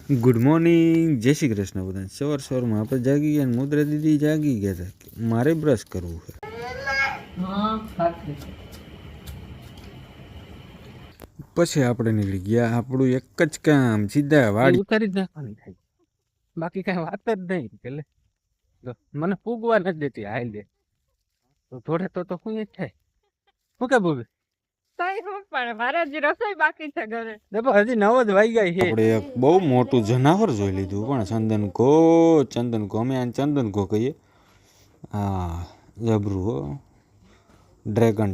Good morning, જય શ્રી કૃષ્ણ બધાને. સવારમાં આપણે જાગી ગયા, મુદ્રા દીદી જાગી ગયા હતા. મારે બ્રશ કરવું છે. પછી આપણે નીકળી ગયા. આપણું એક જ કામ, સીધા વાડી ઉતારી જ નાખવાની થાય, બાકી કઈ વાત જ નહીં. એટલે મને પૂગવા નથી દેતી. હાલ દે તો થોડે તો શું જ થાય. શું કે બોલ બાકી છે ઘરે. હજી 9 જ વાગ્યા છે. આપણે એક બહુ મોટું જનાવર જોઈ લીધું, પણ ચંદન ઘો અમે આને ચંદન ઘો કહીએ. હા, જબરું હો, ડ્રેગન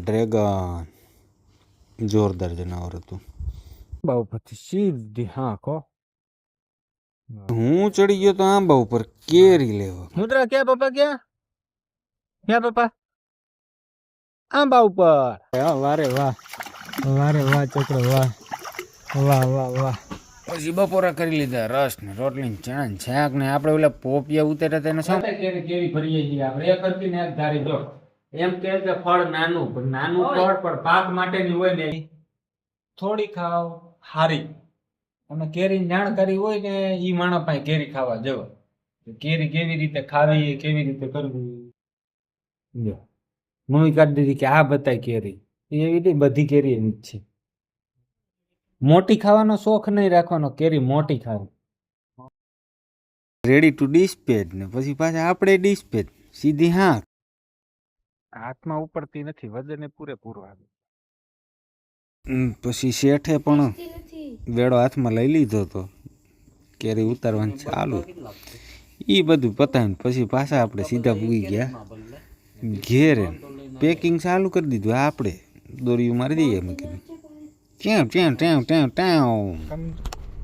જોરદાર જનાવર હતું. બહુ પછી સીધી હા કહો. હું ચડી ગયો તો આંબા ઉપર કેરી લેવા. મુદ્રા ક્યાં પપ્પા, ક્યાં પપ્પા? આંબા ઉપર. વારે વાહ છોકરો, વાહ વાહ વાહ વાહ. પછી બપોરા કરી લીધા, રસ ને રોટલી ને ચણા ને શાક ને. આપણે ઓલા પોપિયા ઉતાર્યા તેને શું કેવી ભરીએ છીએ આપણે. એક હતી ને એક ધારી જો એમ કે ફળ નાનું ફળ પણ પાક માટેની હોય ને થોડી ખાવ હારી. અને કેરી જાણકારી હોય ને ઈ માણસ પાસે કેરી ખાવા જવા. કેરી કેવી રીતે ખાવી, કેવી રીતે કરવી. મમ્મી કાઢી દીધી કે આ બતાય કેરી. એવી રીતે બધી કેરી એવી જ છે. મોટી ખાવાનો શોખ નહીં રાખવાનો, કેરી મોટી ખાવી. રેડી ટુ ડિસ્પેચ ને પછી પાછા આપણે ડિસ્પેચ સીધી. હા, હાથમાં ઉપડતી નથી, વજન પૂરેપૂરું આવે. પછી શેઠે પણ વેડો હાથમાં લઈ લીધો હતો, કેરી ઉતારવાનું ચાલુ. એ બધું પતાવીને પછી પાછા આપણે સીધા પૂગી ગયા ઘેરે. પેકિંગ ચાલુ કરી દીધું. આપણે દોરીયું મારી દઈએ. મેં કીધું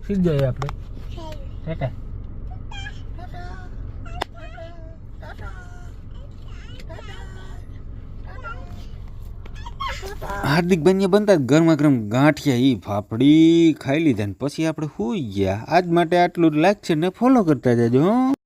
સીધ જાય આપણે. હાર્દિક બન્યા બનતા ગરમા ગરમ ગાંઠિયા ઈ ફાફડી ખાઈ લીધા ને પછી આપણે સુઈ ગયા. આજ માટે આટલું. લાઈક છે ને ફોલો કરતા જજો.